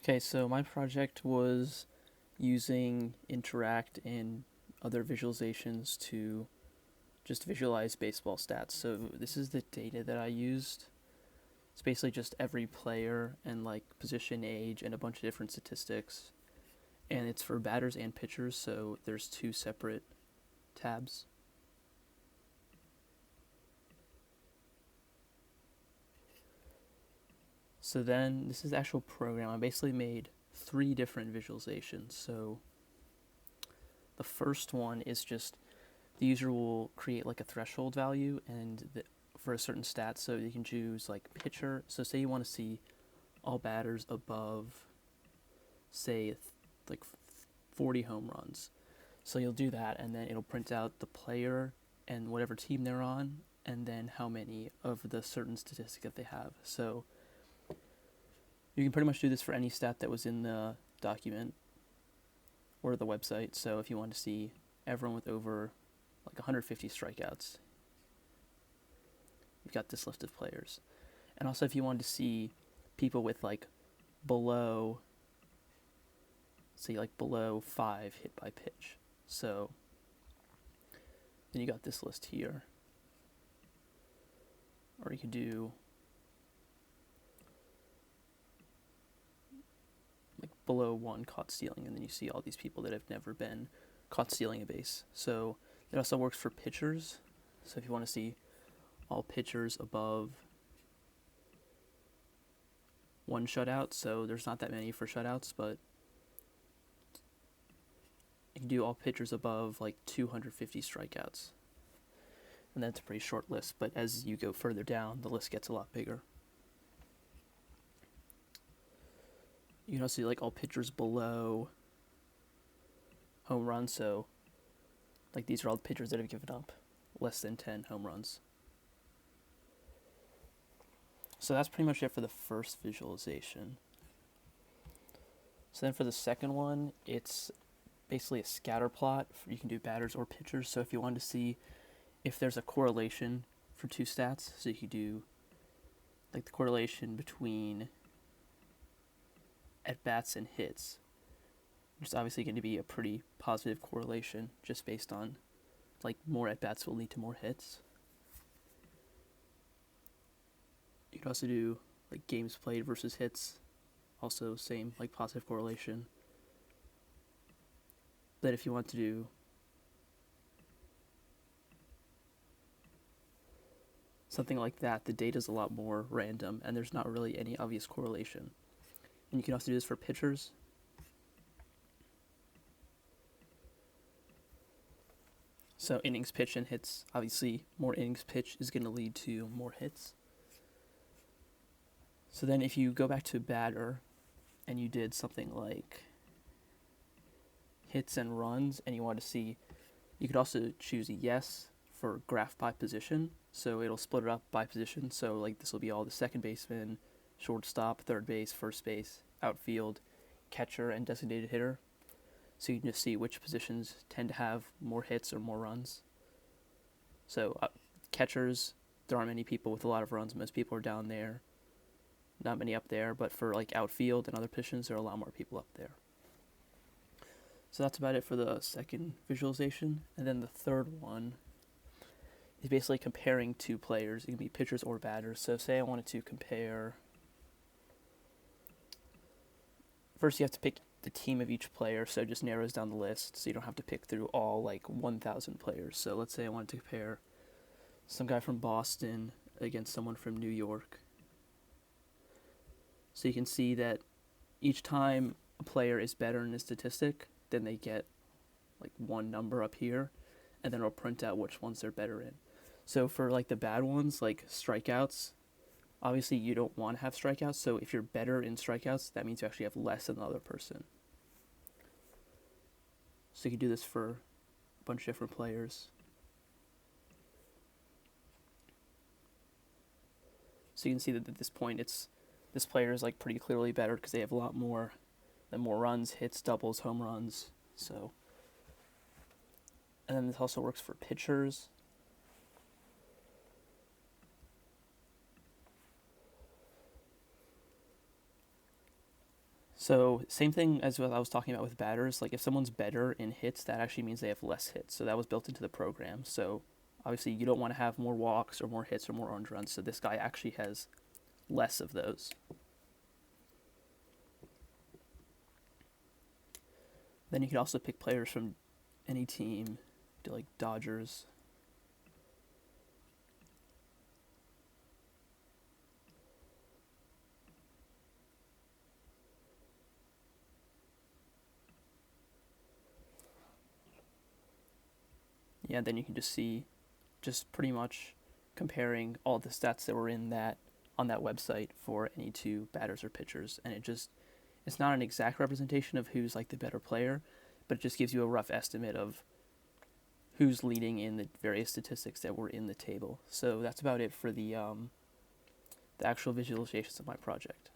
Okay, so my project was using Interact and other visualizations to just visualize baseball stats. So this is the data that I used. It's basically just every player and like position, age, and a bunch of different statistics. And it's for batters and pitchers, so there's two separate tabs. So then this is the actual program. I basically made three different visualizations. So the first one is just the user will create like a threshold value for a certain stat. So you can choose like pitcher. So say you want to see all batters above, say, like 40 home runs. So you'll do that, and then it'll print out the player and whatever team they're on, and then how many of the certain statistic that they have. So you can pretty much do this for any stat that was in the document or the website. So if you want to see everyone with over like 150 strikeouts, you've got this list of players. And also if you wanted to see people with like below, say like below 5 hit by pitch. So then you got this list here. Or you could do like below 1 caught stealing, and then you see all these people that have never been caught stealing a base. So it also works for pitchers. So if you want to see all pitchers above 1 shutout, so there's not that many for shutouts, but you can do all pitchers above like 250 strikeouts. And that's a pretty short list, but as you go further down, the list gets a lot bigger. You can also see like all pitchers below home runs, so like these are all the pitchers that have given up less than 10 home runs. So that's pretty much it for the first visualization. So then for the second one, it's basically a scatter plot. You can do batters or pitchers. So if you want to see if there's a correlation for two stats, so you could do like the correlation between at-bats and hits, which is obviously going to be a pretty positive correlation just based on like more at-bats will lead to more hits. You could also do like games played versus hits, also same like positive correlation. But if you want to do something like that, the data is a lot more random and there's not really any obvious correlation. And you can also do this for pitchers. So innings pitched and hits, obviously more innings pitched is going to lead to more hits. So then if you go back to batter and you did something like hits and runs and you want to see, you could also choose a yes for graph by position. So it'll split it up by position. So like this will be all the second baseman, shortstop, third base, first base, outfield, catcher, and designated hitter. So you can just see which positions tend to have more hits or more runs. So catchers, there aren't many people with a lot of runs. Most people are down there. Not many up there, but for like outfield and other positions, there are a lot more people up there. So that's about it for the second visualization. And then the third one is basically comparing two players. It can be pitchers or batters. So say I wanted to compare. First you have to pick the team of each player, so it just narrows down the list, so you don't have to pick through all like 1,000 players. So let's say I wanted to compare some guy from Boston against someone from New York. So you can see that each time a player is better in a statistic, then they get like one number up here, and then it'll print out which ones they're better in. So for like the bad ones, like strikeouts, obviously you don't want to have strikeouts, so if you're better in strikeouts, that means you actually have less than the other person. So you can do this for a bunch of different players. So you can see that at this point, this player is like pretty clearly better because they have a lot more runs, hits, doubles, home runs. So, and then this also works for pitchers. So same thing as what I was talking about with batters. Like if someone's better in hits, that actually means they have less hits. So that was built into the program. So obviously you don't want to have more walks or more hits or more earned runs. So this guy actually has less of those. Then you can also pick players from any team, do like Dodgers. Yeah, then you can just see, just pretty much comparing all the stats that were in that on that website for any two batters or pitchers, and it's not an exact representation of who's like the better player, but it just gives you a rough estimate of who's leading in the various statistics that were in the table. So that's about it for the actual visualizations of my project.